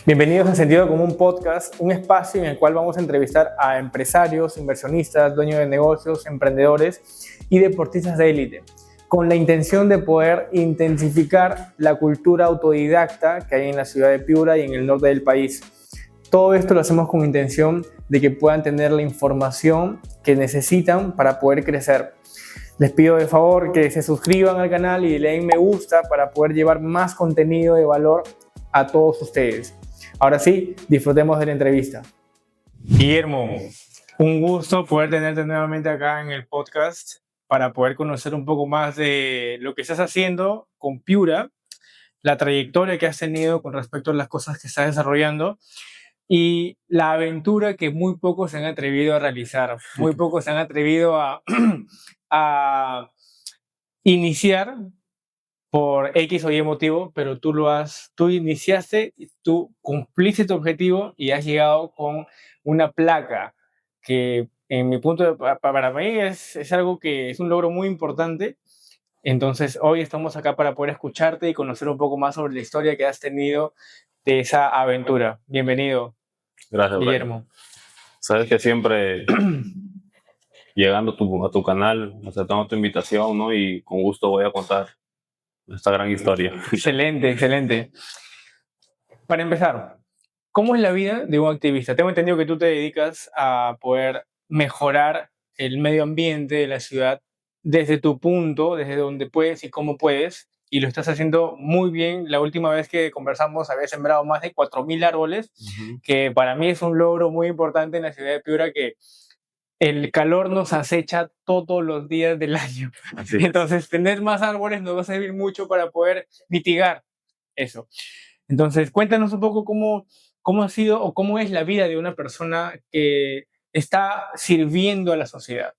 Bienvenidos a Sentido Común Podcast, un espacio en el cual vamos a entrevistar a empresarios, inversionistas, dueños de negocios, emprendedores y deportistas de élite, con la intención de poder intensificar la cultura autodidacta que hay en la ciudad de Piura y en el norte del país. Todo esto lo hacemos con intención de que puedan tener la información que necesitan para poder crecer. Les pido de favor que se suscriban al canal y le den me gusta para poder llevar más contenido de valor a todos ustedes. Ahora sí, disfrutemos de la entrevista. Guillermo, un gusto poder tenerte nuevamente acá en el podcast para poder conocer un poco más de lo que estás haciendo con Piura, la trayectoria que has tenido con respecto a las cosas que estás desarrollando y la aventura que muy pocos se han atrevido a realizar, muy pocos se han atrevido a iniciar por X o Y motivo, pero tú iniciaste, tú cumpliste tu objetivo y has llegado con una placa que en mi punto para mí es algo que es un logro muy importante. Entonces hoy estamos acá para poder escucharte y conocer un poco más sobre la historia que has tenido de esa aventura. Bienvenido, Gracias, Brian. Guillermo. Sabes que siempre llegando a tu canal, aceptando tu invitación, ¿no? Y con gusto voy a contar esta gran historia. Excelente, excelente. Para empezar, ¿cómo es la vida de un activista? Tengo entendido que tú te dedicas a poder mejorar el medio ambiente de la ciudad desde tu punto, desde donde puedes y cómo puedes, y lo estás haciendo muy bien. La última vez que conversamos había sembrado más de 4.000 árboles, que para mí es un logro muy importante en la ciudad de Piura, que el calor nos acecha todos los días del año. Así es. Entonces, tener más árboles nos va a servir mucho para poder mitigar eso. Entonces, cuéntanos un poco cómo ha sido o cómo es la vida de una persona que está sirviendo a la sociedad.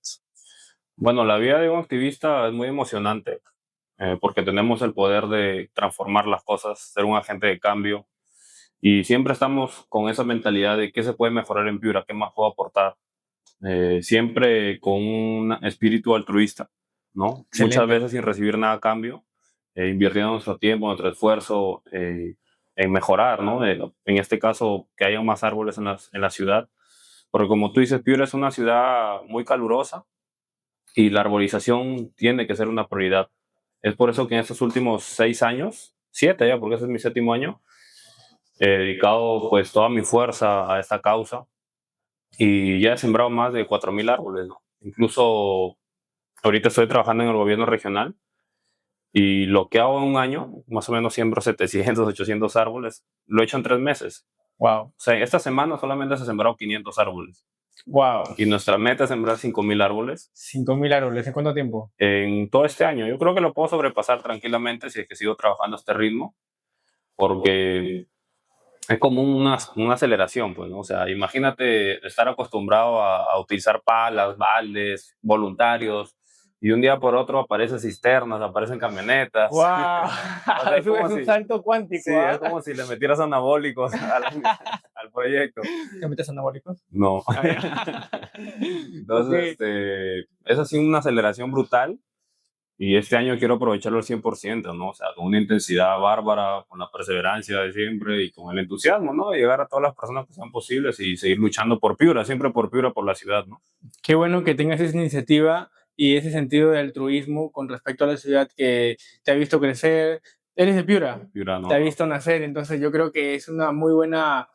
Bueno, la vida de un activista es muy emocionante porque tenemos el poder de transformar las cosas, ser un agente de cambio y siempre estamos con esa mentalidad de qué se puede mejorar en Piura, qué más puedo aportar. Siempre con un espíritu altruista, ¿no? Excelente. Muchas veces sin recibir nada a cambio, invirtiendo nuestro tiempo, nuestro esfuerzo en mejorar, ¿no? En este caso, que haya más árboles en la ciudad, porque como tú dices, Piura es una ciudad muy calurosa y la arborización tiene que ser una prioridad. Es por eso que en estos últimos 6 años, 7 ya, porque ese es mi 7º año, he dedicado pues toda mi fuerza a esta causa y ya he sembrado más de 4.000 árboles, ¿no? Incluso ahorita estoy trabajando en el gobierno regional y lo que hago en un año, más o menos siembro 700, 800 árboles, lo he hecho en 3 meses. Wow, O sea, esta semana solamente se han sembrado 500 árboles. wow. Y nuestra meta es sembrar 5.000 árboles 5.000 árboles, ¿en cuánto tiempo? en todo este año. Yo creo que lo puedo sobrepasar tranquilamente si es que sigo trabajando a este ritmo, porque es como una aceleración, pues, ¿no? O sea, imagínate estar acostumbrado a utilizar palas, baldes, voluntarios, y de un día por otro aparecen cisternas, aparecen camionetas. ¡Wow! O sea, Eso es un salto cuántico. sí, es como si le metieras anabólicos al proyecto. ¿Te metes anabólicos? No. Entonces, es así una aceleración brutal. Y este año quiero aprovecharlo al 100%, ¿no? O sea, con una intensidad bárbara, con la perseverancia de siempre y con el entusiasmo, ¿no? De llegar a todas las personas que sean posibles y seguir luchando por Piura, siempre por Piura, por la ciudad, ¿no? Qué bueno que tengas esa iniciativa y ese sentido de altruismo con respecto a la ciudad que te ha visto crecer. Eres de Piura, Piura, ¿no? te ha visto nacer, entonces yo creo que es una muy buena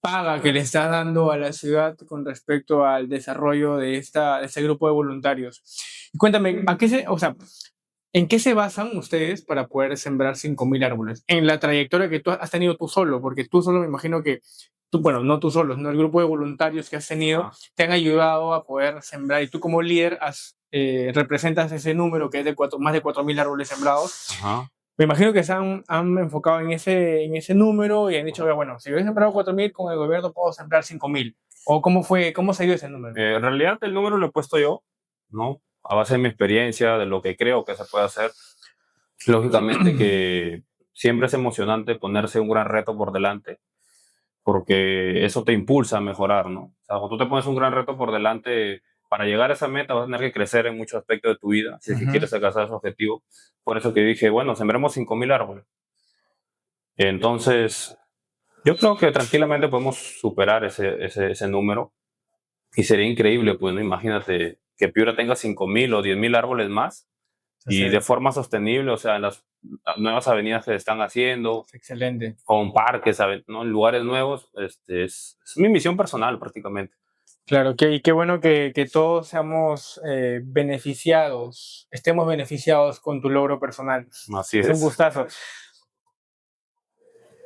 paga que le estás dando a la ciudad con respecto al desarrollo de este grupo de voluntarios. Y cuéntame, ¿en qué se basan ustedes para poder sembrar 5.000 árboles? En la trayectoria que tú has tenido tú solo, porque tú solo me imagino que, bueno, no tú solo, no el grupo de voluntarios que has tenido, te han ayudado a poder sembrar y tú como líder representas ese número que es de más de 4.000 árboles sembrados. Ajá. Me imagino que han enfocado en ese número y han dicho, bueno, si yo he sembrado 4.000, con el gobierno puedo sembrar 5.000. ¿O cómo se dio ese número? En realidad el número lo he puesto yo, ¿no? A base de mi experiencia, de lo que creo que se puede hacer. Lógicamente que siempre es emocionante ponerse un gran reto por delante, porque eso te impulsa a mejorar, ¿no? O sea, cuando tú te pones un gran reto por delante, para llegar a esa meta vas a tener que crecer en muchos aspectos de tu vida, si es que quieres alcanzar ese objetivo. Por eso que dije, bueno, sembremos 5.000 árboles. Entonces, Yo creo que tranquilamente podemos superar ese número y sería increíble, pues, ¿no? Imagínate que Piura tenga 5.000 o 10.000 árboles más y de Entonces, forma sostenible, o sea, en las nuevas avenidas que se están haciendo, excelente. con parques, ¿no? En lugares nuevos, es mi misión personal prácticamente. Claro, y qué bueno que todos seamos beneficiados, estemos beneficiados con tu logro personal. Así Es un es. gustazo.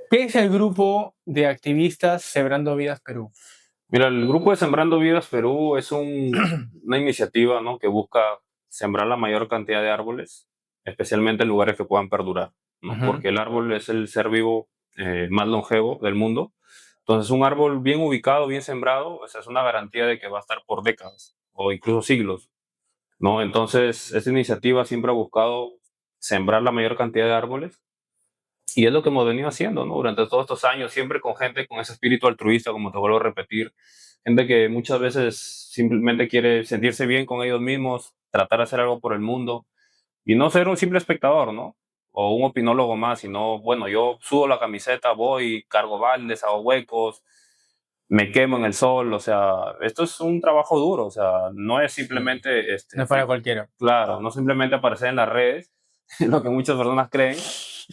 ¿Qué es el grupo de activistas Sembrando Vidas Perú? Mira, el grupo de Sembrando Vidas Perú es una iniciativa, ¿no? Que busca sembrar la mayor cantidad de árboles, especialmente en lugares que puedan perdurar, ¿no? Ujú. Porque el árbol es el ser vivo más longevo del mundo. Entonces, un árbol bien ubicado, bien sembrado, o sea, es una garantía de que va a estar por décadas o incluso siglos, ¿no? Entonces, esta iniciativa siempre ha buscado sembrar la mayor cantidad de árboles y es lo que hemos venido haciendo, ¿no? Durante todos estos años, siempre con gente con ese espíritu altruista, como te vuelvo a repetir, gente que muchas veces simplemente quiere sentirse bien con ellos mismos, tratar de hacer algo por el mundo y no ser un simple espectador, ¿no? O un opinólogo más, sino, bueno, yo sudo la camiseta, voy, cargo baldes, hago huecos, me quemo en el sol, o sea, esto es un trabajo duro, o sea, no es Sí. simplemente, No es para cualquiera. claro, no simplemente aparecer en las redes, lo que muchas personas creen,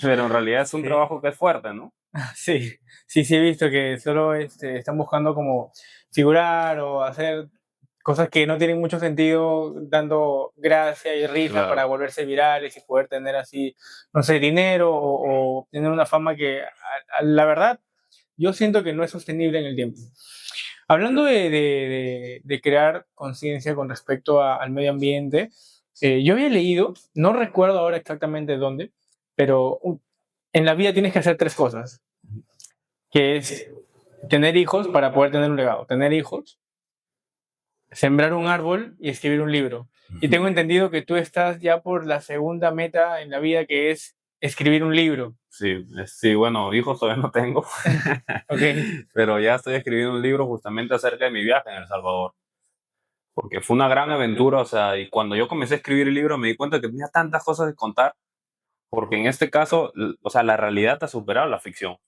pero en realidad es un Sí, trabajo que es fuerte, ¿no? sí, sí, he visto que solo están buscando como figurar o hacer cosas que no tienen mucho sentido, dando gracia y risa para Claro. volverse virales y poder tener así, no sé, dinero o tener una fama que, la verdad, yo siento que no es sostenible en el tiempo. Hablando de crear conciencia con respecto al medio ambiente, yo había leído, no recuerdo ahora exactamente dónde, pero en la vida tienes que hacer tres cosas, que es tener hijos para poder tener un legado, tener hijos, sembrar un árbol y escribir un libro. Y tengo entendido que tú estás ya por la segunda meta en la vida, que es escribir un libro. Sí, sí, bueno, hijos todavía no tengo, Ok, pero ya estoy escribiendo un libro justamente acerca de mi viaje en El Salvador, porque fue una gran aventura, o sea, y cuando yo comencé a escribir el libro me di cuenta que tenía tantas cosas que contar, porque en este caso, o sea, la realidad ha superado la ficción. O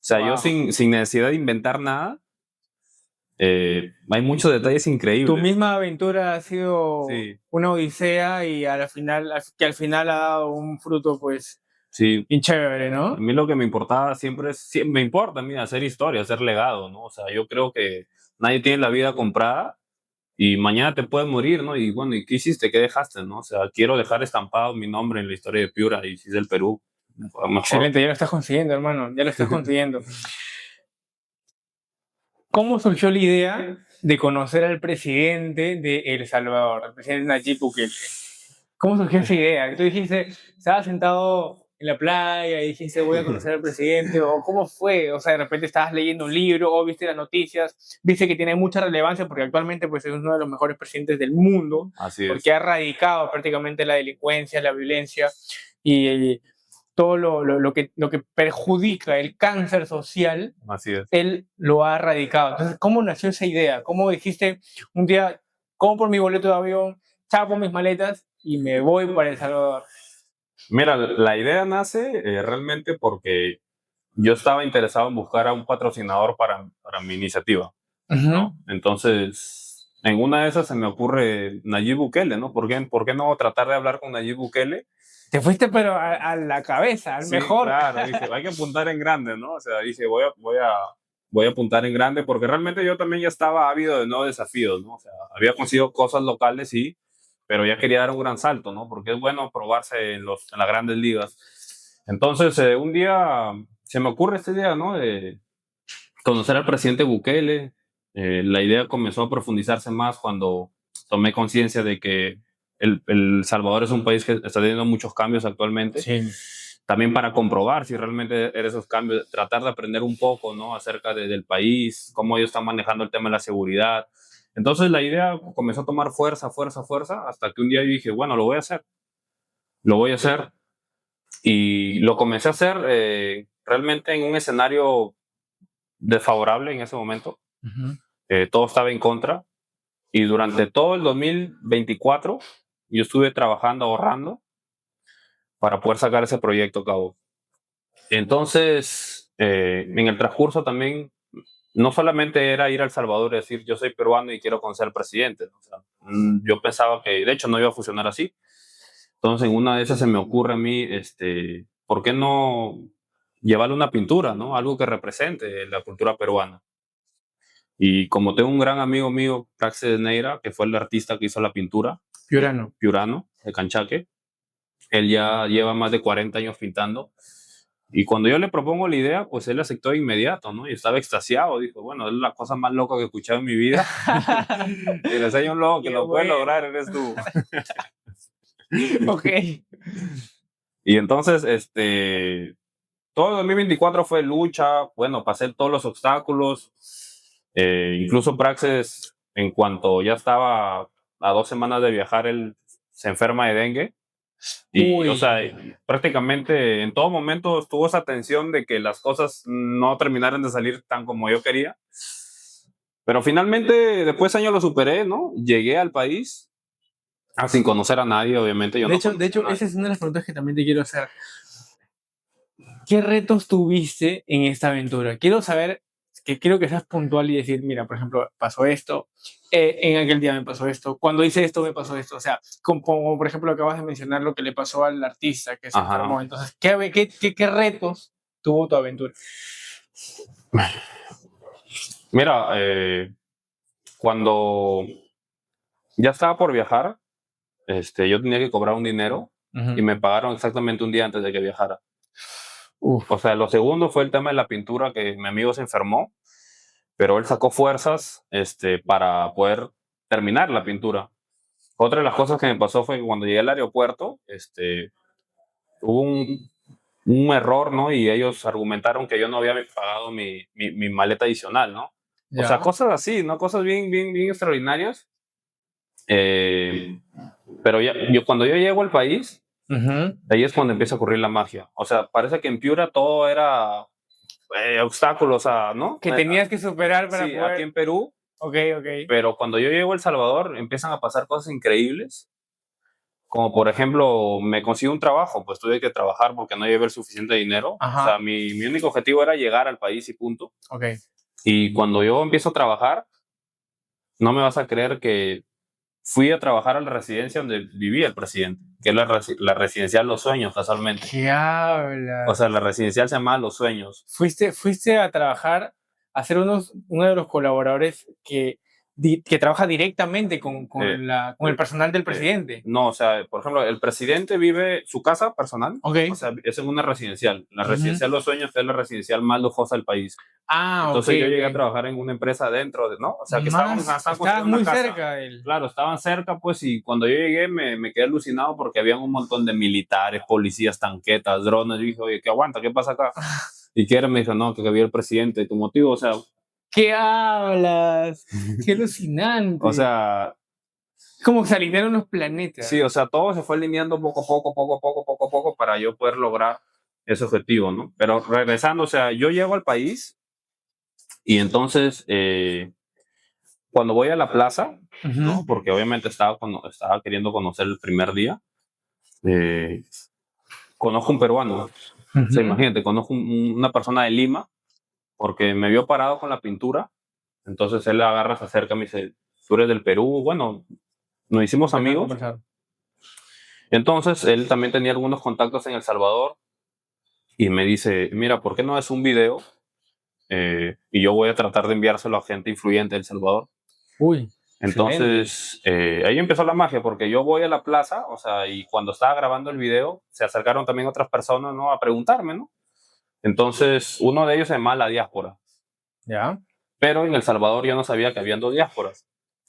sea, yo wow. sin necesidad de inventar nada, hay muchos detalles Tu increíbles. misma aventura ha sido Sí, una odisea y que al final ha dado un fruto, pues, sí. bien chévere, A ¿no? mí lo que me importaba siempre es, me importa a mí hacer historia, hacer legado, ¿no? O sea, yo creo que nadie tiene la vida comprada y mañana te puedes morir, ¿no? Y bueno, ¿y qué hiciste? ¿Qué dejaste, no? O sea, quiero dejar estampado mi nombre en la historia de Piura y si es del Perú, mejor. Excelente, ya lo estás consiguiendo, hermano, ya lo estás consiguiendo. ¿Cómo surgió la idea de conocer al presidente de El Salvador, al presidente Nayib Bukele? ¿Cómo surgió esa idea? Tú dijiste, estabas sentado en la playa y dijiste, voy a conocer al presidente, o cómo fue, o sea, de repente estabas leyendo un libro o viste las noticias, viste que tiene mucha relevancia porque actualmente pues, es uno de los mejores presidentes del mundo, Así porque es, ha erradicado prácticamente la delincuencia, la violencia y todo lo que perjudica el cáncer social, así es. él lo ha erradicado. Entonces, ¿cómo nació esa idea? ¿Cómo dijiste un día, compro mi boleto de avión, chapo mis maletas y me voy para El Salvador? Mira, la idea nace realmente porque yo estaba interesado en buscar a un patrocinador para mi iniciativa, Ujú. ¿no? Entonces, en una de esas se me ocurre Nayib Bukele, ¿no? ¿Por qué no tratar de hablar con Nayib Bukele? Te fuiste pero a la cabeza, al Sí, mejor. claro, dije, hay que apuntar en grande, ¿no? O sea, dije, voy a apuntar en grande porque realmente yo también ya estaba ávido de nuevos desafíos, ¿no? O sea, había conseguido cosas locales, sí, pero ya quería dar un gran salto, ¿no? Porque es bueno probarse en las grandes ligas. Entonces, un día se me ocurre esta idea, ¿no? De conocer al presidente Bukele. La idea comenzó a profundizarse más cuando tomé conciencia de que el Salvador es un país que está teniendo muchos cambios actualmente. Sí, También para comprobar si realmente eran esos cambios, tratar de aprender un poco, ¿no? Acerca del país, cómo ellos están manejando el tema de la seguridad. Entonces la idea comenzó a tomar fuerza, fuerza, fuerza, hasta que un día yo dije, bueno, lo voy a hacer, lo voy a hacer. Y lo comencé a hacer realmente en un escenario desfavorable en ese momento. ujú. Todo estaba en contra. Y durante todo el 2024 yo estuve trabajando, ahorrando para poder sacar ese proyecto a cabo. Entonces, en el transcurso también, no solamente era ir a El Salvador y decir yo soy peruano y quiero conocer al presidente, ¿no? O sea, yo pensaba que de hecho no iba a funcionar así. Entonces en una de esas se me ocurre a mí, ¿por qué no llevarle una pintura, ¿no? Algo que represente la cultura peruana. Y como tengo un gran amigo mío, Praxedes Neira, que fue el artista que hizo la pintura, Piurano. Piurano, de Canchaque, él ya lleva más de 40 años pintando. Y cuando yo le propongo la idea, pues él aceptó de inmediato, ¿no? Y estaba extasiado, dijo, bueno, es la cosa más loca que he escuchado en mi vida. Y le enseño un loco que Qué lo puede bueno. lograr, eres tú. Ok. Y entonces, todo el 2024 fue lucha, bueno, pasé todos los obstáculos. Incluso Praxis, en cuanto ya estaba a 2 semanas de viajar, él se enferma de dengue. Y, Uy. o sea, prácticamente en todo momento estuvo esa tensión de que las cosas no terminaran de salir tan como yo quería. Pero finalmente, después de años lo superé, ¿no? Llegué al país, sin conocer a nadie, obviamente. Yo De no hecho, conocía a nadie. esa es una de las preguntas que también te quiero hacer. ¿Qué retos tuviste en esta aventura? Quiero saber, que quiero que seas puntual y decir, mira, por ejemplo, pasó esto, en aquel día me pasó esto, cuando hice esto me pasó esto. O sea, como por ejemplo acabas de mencionar lo que le pasó al artista que se Ajá. enfermó. Entonces, ¿qué retos tuvo tu aventura? Mira, cuando ya estaba por viajar, yo tenía que cobrar un dinero y me pagaron exactamente un día antes de que viajara. Uf. O sea, lo segundo fue el tema de la pintura, que mi amigo se enfermó, pero él sacó fuerzas, para poder terminar la pintura. Otra de las cosas que me pasó fue que cuando llegué al aeropuerto, hubo un error, ¿no? Y ellos argumentaron que yo no había pagado mi maleta adicional, ¿no? O sea, Ya. cosas así, ¿no? Cosas bien, bien, bien extraordinarias. Eh, pero cuando yo llego al país, Ujú. ahí es cuando empieza a ocurrir la magia. O sea, parece que en Piura todo era obstáculos, ¿no? Que tenías que superar para Sí, aquí poder. en Perú, Ok, ok. pero cuando yo llego a El Salvador empiezan a pasar cosas increíbles, como por ejemplo, me consigo un trabajo, pues tuve que trabajar porque no llevé el suficiente dinero. O sea, Ajá. mi único objetivo era llegar al país y punto. Ok. Y cuando yo empiezo a trabajar, no me vas a creer que fui a trabajar a la residencia donde vivía el presidente, que es la residencial Los Sueños, casualmente. ¿Qué O sea, hablas? la residencial se llama Los Sueños. Fuiste a trabajar, a ser uno de los colaboradores que trabaja directamente con, Eh, con el personal del presidente. no, o sea, por ejemplo, el presidente vive su casa personal, Ok. o sea, es en una residencial. La Ujú. residencial Los Sueños es la residencial más lujosa del país. Ah, ok, Entonces yo llegué a ok. trabajar en una empresa dentro de, ¿no? O sea, que estaban Estabas construyendo una muy casa. cerca de él. Claro, estaban cerca, pues, y cuando yo llegué me quedé alucinado porque habían un montón de militares, policías, tanquetas, drones. Y dije, oye, ¿qué aguanta? ¿Qué pasa acá? Y que era, me dijo, no, que había el presidente, tu motivo, ¿Qué hablas? Qué o alucinante. sea, Como que se alinearon los sí, o planetas. sea, todo se fue alineando poco a poco, poco a poco, poco a poco para yo poder lograr ese objetivo, ¿no? Pero regresando, o sea, yo llego al país y entonces, cuando voy a la plaza, ¿no? Ujú, Porque obviamente estaba queriendo conocer el primer día, eh, conozco un peruano. O sea, ujú. imagínate, conozco una persona de Lima porque me vio parado con la pintura. Entonces él agarra, se acerca, me dice, tú eres del Perú. Bueno, nos hicimos Empezaron a amigos. conversar. Entonces él también tenía algunos contactos en El Salvador y me dice, mira, ¿por qué no haces un video? Y yo voy a tratar de enviárselo a gente influyente de El Salvador. Uy, excelente. Entonces, ahí empezó la magia, porque yo voy a la plaza, o sea, y cuando estaba grabando el video, se acercaron también otras personas, ¿no? A preguntarme, ¿no? Entonces, uno de ellos se llama La Diáspora, ¿Ya? pero en El Salvador yo no sabía que habían dos diásporas.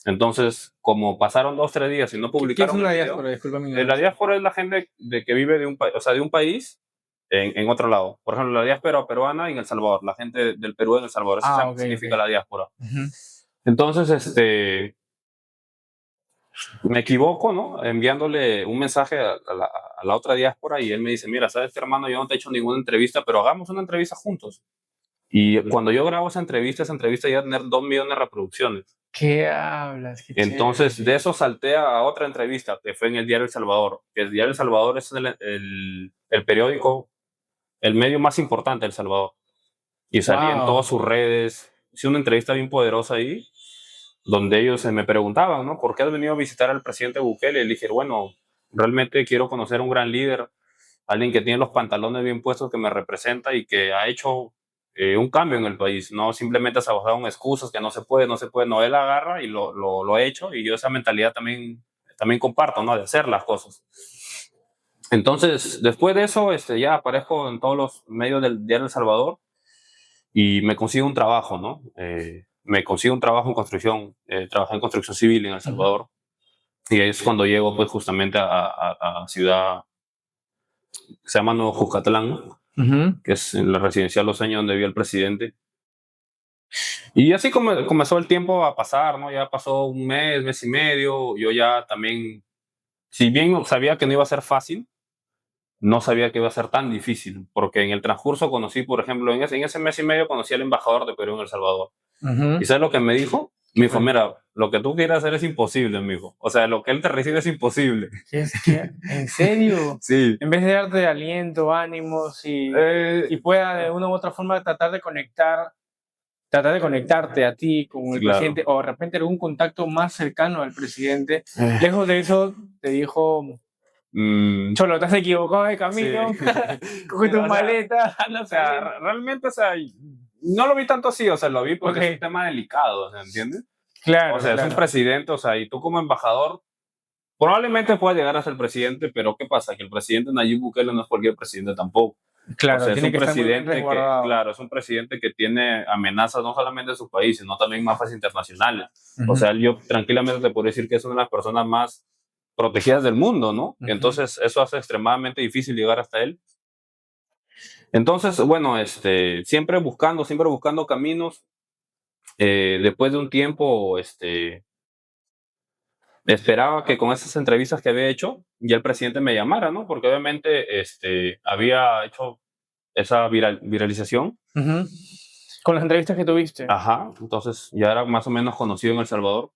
Entonces, como pasaron 2, 3 días y no ¿Qué es publicaron el una video, diáspora? Disculpa mi la ignorancia. diáspora es la gente que vive de un país, o sea, de un país en otro lado. Por ejemplo, la diáspora peruana en El Salvador, la gente del Perú en El Salvador, eso Ah, ok, significa ok. la diáspora. Ujú. Entonces, me equivoco, ¿no? Enviándole un mensaje a la otra diáspora y él me dice, mira, sabes qué, hermano, yo no te he hecho ninguna entrevista, pero hagamos una entrevista juntos. Y cuando yo grabo esa entrevista ya va a tener 2 millones de reproducciones. ¿Qué hablas? Qué Entonces, chévere. de eso salté a otra entrevista que fue en el Diario El Salvador, que el Diario El Salvador es el periódico, el medio más importante de El Salvador. y salí en Wow. todas sus redes. Hice una entrevista bien poderosa ahí, donde ellos me preguntaban, ¿no? ¿Por qué has venido a visitar al presidente Bukele? Y le dije, bueno, realmente quiero conocer a un gran líder, alguien que tiene los pantalones bien puestos, que me representa y que ha hecho un cambio en el país. No simplemente se ha basado en excusas que no se puede, no se puede. No, él agarra y lo ha hecho, y yo esa mentalidad también comparto, ¿no? De hacer las cosas. Entonces, después de eso, ya aparezco en todos los medios del diario El Salvador y me consigo un trabajo, ¿no? Me consigo un trabajo en construcción, trabajé en construcción civil en El Salvador, y es cuando llego pues justamente a ciudad que se llama Nuevo Cuscatlán, que es en la residencial Los Años donde vive el presidente. Y así comenzó el tiempo a pasar, ¿no? Ya pasó un mes y medio, yo ya también, si bien sabía que no iba a ser fácil, no sabía que iba a ser tan difícil, porque en el transcurso conocí, por ejemplo, en ese mes y medio conocí al embajador de Perú en El Salvador. ¿Y sabes lo que me dijo? Me dijo, mira, lo que tú quieras hacer es imposible, mijo. O sea, lo que él te recibe es imposible. Es que, ¿en serio? Sí. En vez de darte aliento, ánimos y pueda de una u otra forma tratar de conectarte a ti con el Claro. presidente, o de repente algún contacto más cercano al presidente, lejos de eso te dijo, Cholo, te has equivocado de camino, Sí. coge tu O sea, maleta, anda O sea, realmente, o sea, no lo vi tanto así, o sea, lo vi porque Ok. es un tema delicado, ¿entiendes? Claro, O sea, es un claro. presidente, o sea, y tú como embajador probablemente puedas llegar a ser presidente, pero ¿qué pasa? Que el presidente Nayib Bukele no es cualquier presidente tampoco. Claro, O sea, es tiene un que estar muy bien presidente que, resguardado. claro, es un presidente que tiene amenazas no solamente de su país, sino también mafias internacionales. O sea, yo tranquilamente te puedo decir que es una de las personas más protegidas del mundo, ¿no? Entonces, eso hace extremadamente difícil llegar hasta él. Entonces, bueno, siempre buscando caminos. Después de un tiempo, esperaba que con esas entrevistas que había hecho, ya el presidente me llamara, ¿no? Porque obviamente había hecho esa viralización. Con las entrevistas que tuviste. Ajá, entonces ya era más o menos conocido en El Salvador.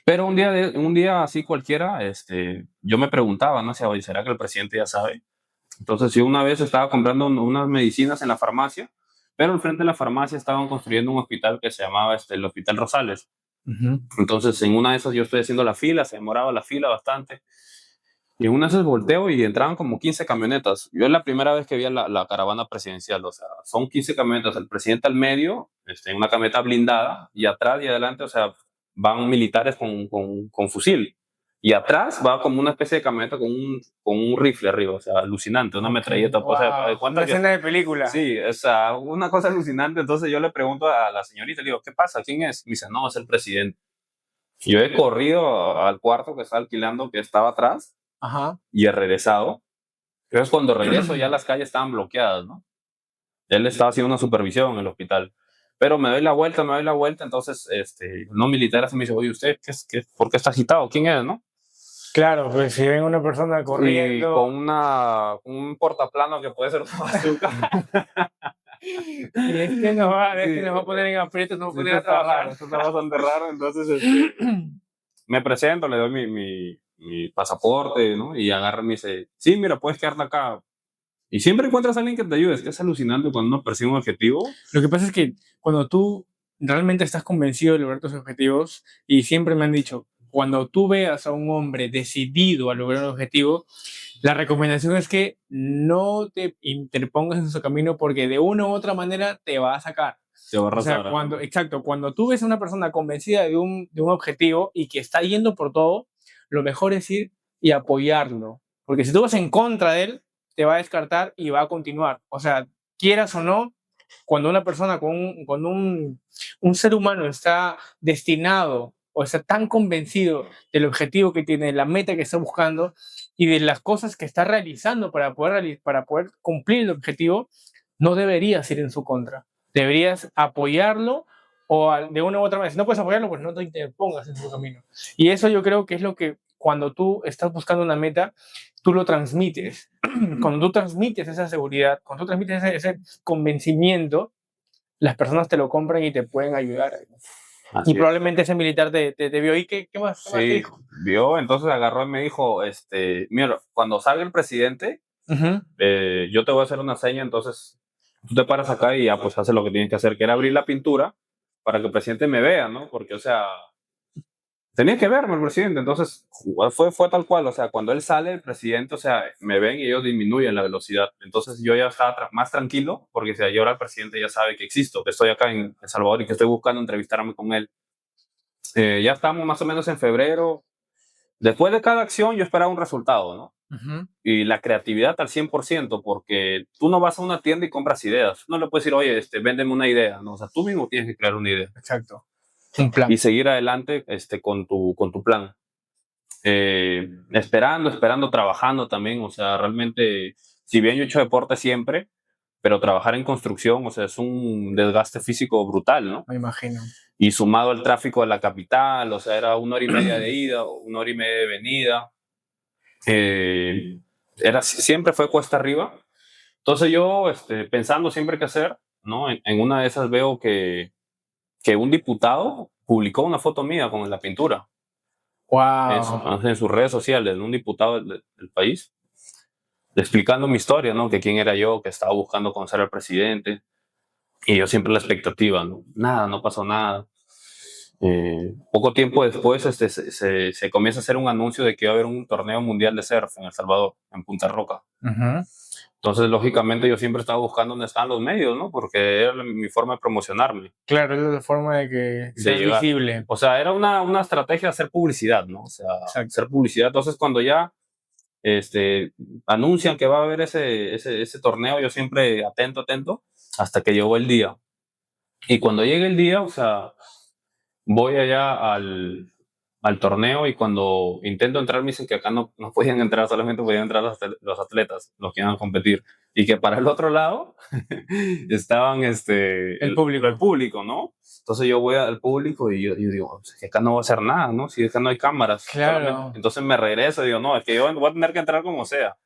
Pero un día así cualquiera, yo me preguntaba, ¿no? Oye, ¿será que el presidente ya sabe? Entonces, yo una vez estaba comprando unas medicinas en la farmacia, pero al frente de la farmacia estaban construyendo un hospital que se llamaba el Hospital Rosales. Entonces, en una de esas yo estoy haciendo la fila, se demoraba la fila bastante. Y en una de esas volteo y entraban como 15 camionetas. Yo es la primera vez que vi la caravana presidencial, o sea, son 15 camionetas, el presidente al medio, en una camioneta blindada, y atrás y adelante, o sea, van militares con fusil. Y atrás va como una especie de camioneta con un rifle arriba, o sea, alucinante, una metralleta. Wow, O sea, ¿de cuánta una que? escena de película. Sí, o sea, una cosa alucinante. Entonces yo le pregunto a la señorita, le digo, ¿qué pasa? ¿Quién es? Me dice, no, es el presidente. Yo he corrido al cuarto que estaba alquilando, que estaba atrás, Ajá. y he regresado. Entonces cuando regreso ya las calles estaban bloqueadas, ¿no? Él estaba haciendo una supervisión en el hospital. Pero me doy la vuelta, entonces no militar así me dice, oye, ¿usted por qué está agitado? ¿Quién es, no? Claro, pues si ven una persona Y corriendo. con un portaplano que puede ser una bazooka. Y nos va a poner en aprietos, nos va a poner a trabajar. Esto está bastante raro. Entonces me presento, le doy mi pasaporte, ¿no? Y agarra y me dice, sí, mira, puedes quedarte acá. Y siempre encuentras a alguien que te ayude. Es que es alucinante cuando uno persigue un objetivo. Lo que pasa es que cuando tú realmente estás convencido de lograr tus objetivos, y siempre me han dicho, cuando tú veas a un hombre decidido a lograr un objetivo, la recomendación es que no te interpongas en su camino, porque de una u otra manera te va a sacar. Te va a O sea, arrasar. exacto, cuando tú ves a una persona convencida de un objetivo y que está yendo por todo, lo mejor es ir y apoyarlo. Porque si tú vas en contra de él, te va a descartar y va a continuar. O sea, quieras o no, cuando una persona, con un ser humano está destinado o está tan convencido del objetivo que tiene, la meta que está buscando y de las cosas que está realizando para poder cumplir el objetivo, no deberías ir en su contra. Deberías apoyarlo, o de una u otra manera. Si no puedes apoyarlo, pues no te interpongas en su camino. Y eso yo creo que es lo que, cuando tú estás buscando una meta, tú lo transmites. Cuando tú transmites esa seguridad, cuando tú transmites ese convencimiento, las personas te lo compran y te pueden ayudar. Así Y es. probablemente ese militar te vio. ¿Y qué más? ¿Qué más te Sí, dijo? vio, entonces agarró y me dijo, mira, cuando salga el presidente, yo te voy a hacer una seña, entonces tú te paras acá y ya pues haces lo que tienes que hacer, que era abrir la pintura para que el presidente me vea, ¿no? Porque, o sea, tenía que verme el presidente, entonces fue tal cual, o sea, cuando él sale, el presidente, o sea, me ven y ellos disminuyen la velocidad, entonces yo ya estaba más tranquilo, porque si ahora el presidente ya sabe que existo, que estoy acá en El Salvador y que estoy buscando entrevistarme con él. Ya estamos más o menos en febrero, después de cada acción yo esperaba un resultado, ¿no? Ujú. Y la creatividad al 100%, porque tú no vas a una tienda y compras ideas, no le puedes decir, oye, véndeme una idea, ¿no? O sea, tú mismo tienes que crear una idea Exacto. Un plan. y seguir adelante con tu plan. Esperando, trabajando también, o sea, realmente, si bien yo he hecho deporte siempre, pero trabajar en construcción, o sea, es un desgaste físico brutal, ¿no? Me imagino. Y sumado al tráfico de la capital, o sea, era 1 hora y media de ida, 1 hora y media de venida, eh, siempre fue cuesta arriba. Entonces yo, pensando siempre qué hacer, ¿no? En una de esas veo que un diputado publicó una foto mía con la pintura Wow. en sus redes sociales, un diputado del país, explicando mi historia, ¿no? Que quién era yo, que estaba buscando conocer al presidente, y yo siempre la expectativa, ¿no? Nada, no pasó nada. Poco tiempo después se comienza a hacer un anuncio de que iba a haber un torneo mundial de surf en El Salvador, en Punta Roca. Ujú. Entonces, lógicamente, yo siempre estaba buscando dónde estaban los medios, ¿no? Porque era mi forma de promocionarme, Claro, es la forma de que de seas llegar. visible. O sea, era una estrategia de hacer publicidad, ¿no? O sea, Exacto. hacer publicidad. Entonces, cuando ya anuncian que va a haber ese torneo, yo siempre atento, hasta que llegó el día. Y cuando llegue el día, o sea, voy allá al torneo y cuando intento entrar me dicen que acá no podían entrar, solamente podían entrar los atletas, los que iban a competir. Y que para el otro lado estaban El público. el público, ¿no? Entonces yo voy al público y yo digo, "Pues, es que acá no va a hacer nada, ¿no? Si acá no hay cámaras. Solamente". Claro. Entonces me regreso y digo, no, es que yo voy a tener que entrar como sea.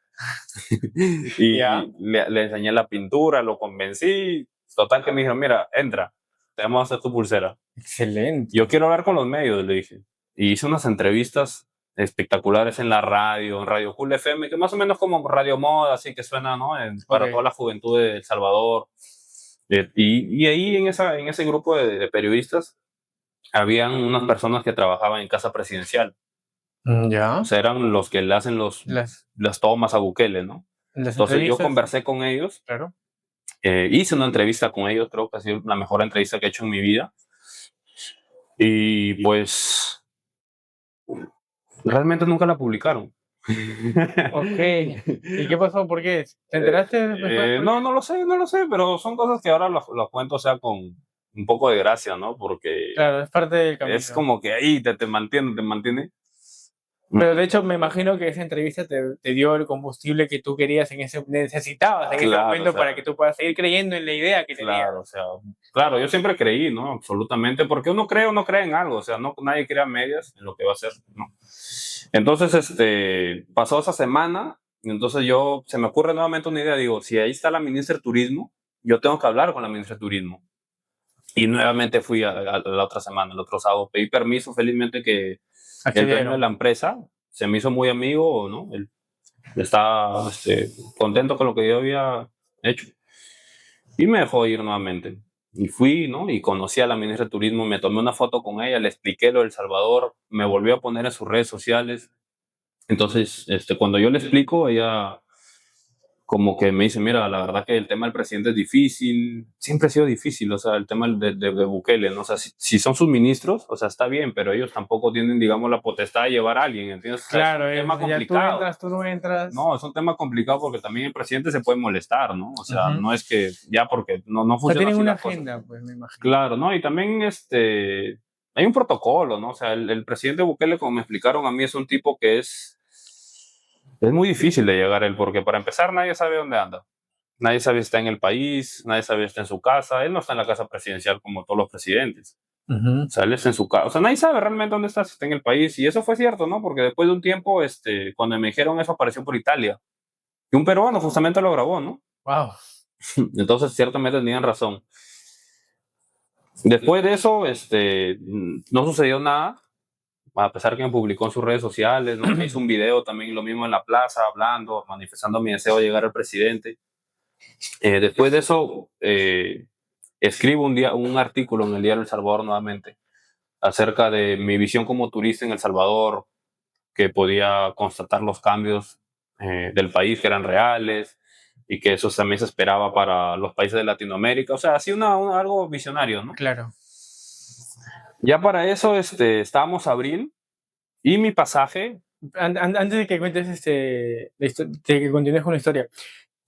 Ya. Y le enseñé la pintura, lo convencí. Total que me dijeron, mira, entra, te vamos a hacer tu pulsera. Yo Excelente. quiero hablar con los medios, le dije. Y hice unas entrevistas espectaculares en la radio, en Radio Cool FM, que más o menos como Radio Moda, así que suena, ¿no? Para toda Ok. la juventud de El Salvador. Y ahí en ese grupo de periodistas habían unas personas que trabajaban en Casa Presidencial. O Ya. sea, eran los que le hacen Las, las tomas a Bukele, ¿no? las Entonces yo entrevistas. conversé con ellos, Claro. hice una entrevista con ellos, creo que ha sido la mejor entrevista que he hecho en mi vida. Y pues realmente nunca la publicaron. Ok. ¿Y qué pasó? ¿Por qué? ¿Te enteraste después por qué? No, no lo sé, pero son cosas que ahora las cuento, o sea, con un poco de gracia, ¿no? Porque Claro, es parte del es camino. como que ahí te mantiene, te mantiene. Pero de hecho me imagino que esa entrevista te dio el combustible que tú querías necesitabas en ese Claro, o momento sea, para que tú puedas seguir creyendo en la idea que tenías. claro, o sea, claro, yo siempre creí, ¿no? Absolutamente, porque uno cree en algo, o sea, no, nadie crea a medias en lo que va a hacer, ¿no? Entonces, pasó esa semana, y entonces se me ocurre nuevamente una idea, digo, si ahí está la ministra de Turismo, yo tengo que hablar con la ministra de Turismo. Y nuevamente fui a la otra semana, el otro sábado, pedí permiso, felizmente que el dueño de Accedieron. la empresa se me hizo muy amigo, ¿no? Él estaba contento con lo que yo había hecho y me dejó ir nuevamente. Y fui, ¿no? Y conocí a la ministra de Turismo, me tomé una foto con ella, le expliqué lo de El Salvador, me volvió a poner en sus redes sociales. Entonces, cuando yo le explico, ella como que me dice, mira, la verdad que el tema del presidente es difícil, siempre ha sido difícil, o sea, el tema de Bukele, ¿no? O sea, si son sus ministros, o sea, está bien, pero ellos tampoco tienen, digamos, la potestad de llevar a alguien, ¿entiendes? O sea, es un Claro, tema ya tú complicado. entras, tú no entras. No, es un tema complicado porque también el presidente se puede molestar, ¿no? O sea, Ujú. no es que ya porque no O sea, funciona tienen así una la cosa. agenda, pues me imagino. Claro, ¿no? Y también hay un protocolo, ¿no? O sea, el presidente Bukele, como me explicaron a mí, es un tipo que es muy difícil de llegar a él, porque para empezar nadie sabe dónde anda. Nadie sabe si está en el país, nadie sabe si está en su casa. Él no está en la casa presidencial como todos los presidentes. Ujú. O sea, él está en su casa. O sea, nadie sabe realmente dónde está, si está en el país. Y eso fue cierto, ¿no? Porque después de un tiempo, cuando me dijeron eso, apareció por Italia. Y un peruano justamente lo grabó, ¿no? Wow. Entonces, ciertamente tenían razón. Después de eso, no sucedió nada, a pesar que me publicó en sus redes sociales, ¿no? Me hizo un video también, lo mismo en la plaza, hablando, manifestando mi deseo de llegar al presidente. Después de eso, escribo un artículo en el diario El Salvador nuevamente acerca de mi visión como turista en El Salvador, que podía constatar los cambios del país que eran reales y que eso también se esperaba para los países de Latinoamérica. O sea, así algo visionario, ¿no? Claro. Ya para eso estábamos abril y mi pasaje. Antes de que cuentes de que continúes con la historia,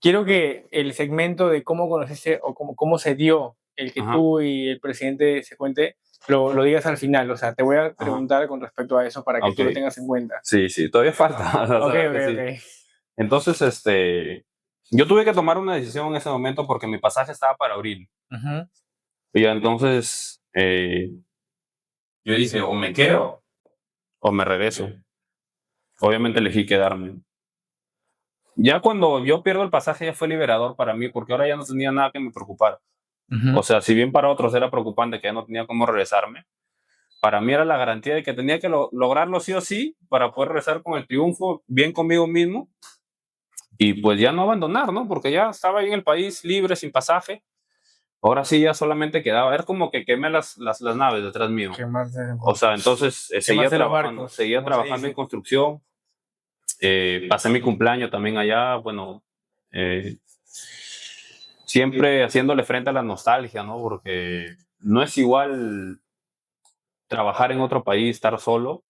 quiero que el segmento de cómo conociste o cómo se dio el que Ajá, tú y el presidente se cuente, lo digas al final. O sea, te voy a ajá, preguntar con respecto a eso para que ok. tú lo tengas en cuenta. Sí, sí, todavía falta. Vas a Ok, ver ok, que sí. ok. Entonces, yo tuve que tomar una decisión en ese momento porque mi pasaje estaba para abril. Ujú. Y entonces yo dije, o me quedo o me regreso. Obviamente elegí quedarme. Ya cuando yo pierdo el pasaje ya fue liberador para mí porque ahora ya no tenía nada que me preocupara. Ujú. O sea, si bien para otros era preocupante que ya no tenía cómo regresarme, para mí era la garantía de que tenía que lograrlo sí o sí para poder regresar con el triunfo, bien conmigo mismo y pues ya no abandonar, ¿no? Porque ya estaba ahí en el país libre, sin pasaje. Ahora sí ya solamente quedaba, era como que quemé las naves detrás mío. Quemaste, O sea, entonces quemaste los barcos, seguía como se trabajando en dice. construcción. Pasé mi cumpleaños también allá, bueno, eh, siempre haciéndole frente a la nostalgia, ¿no? Porque no es igual trabajar en otro país, estar solo,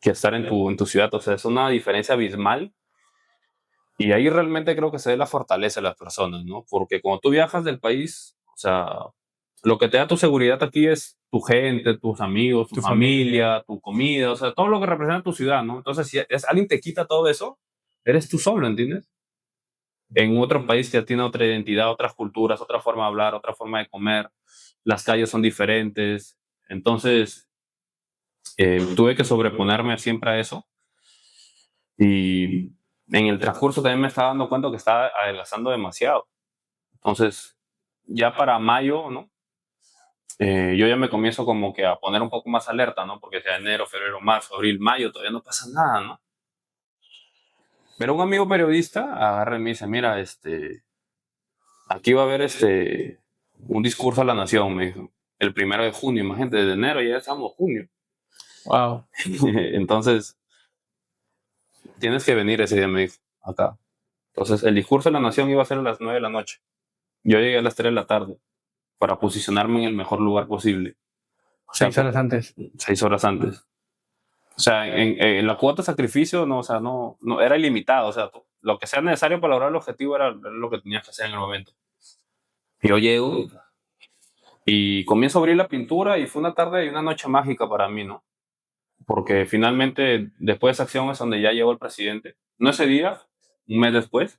que estar en tu ciudad. O sea, es una diferencia abismal. Y ahí realmente creo que se ve la fortaleza de las personas, ¿no? Porque cuando tú viajas del país, o sea, lo que te da tu seguridad aquí es tu gente, tus amigos, tu Tu familia. familia, tu comida, o sea, todo lo que representa tu ciudad, ¿no? Entonces, si alguien te quita todo eso, eres tú solo, ¿entiendes? En otro país que tiene otra identidad, otras culturas, otra forma de hablar, otra forma de comer, las calles son diferentes. Entonces, tuve que sobreponerme siempre a eso. Y en el transcurso también me estaba dando cuenta que estaba adelgazando demasiado. Entonces, ya para mayo, ¿no? Yo ya me comienzo como que a poner un poco más alerta, ¿no? Porque sea enero, febrero, marzo, abril, mayo, todavía no pasa nada, ¿no? Pero un amigo periodista agarra y me dice, mira, aquí va a haber un discurso a la nación, me dijo, el 1 de junio, imagínate, desde enero ya estamos junio. Wow. Entonces, tienes que venir ese día, me dijo, acá. Entonces, el discurso de la nación iba a ser a las 9 de la noche. Yo llegué a las 3 de la tarde para posicionarme en el mejor lugar posible. O sea, 6 horas antes. 6 horas antes. O sea, en la cuota de sacrificio, no, o sea, no era ilimitado. O sea, lo que sea necesario para lograr el objetivo era lo que tenías que hacer en el momento. Yo llego y comienzo a abrir la pintura y fue una tarde y una noche mágica para mí, ¿no? Porque finalmente, después de esa acción es donde ya llegó el presidente. No ese día, un mes después.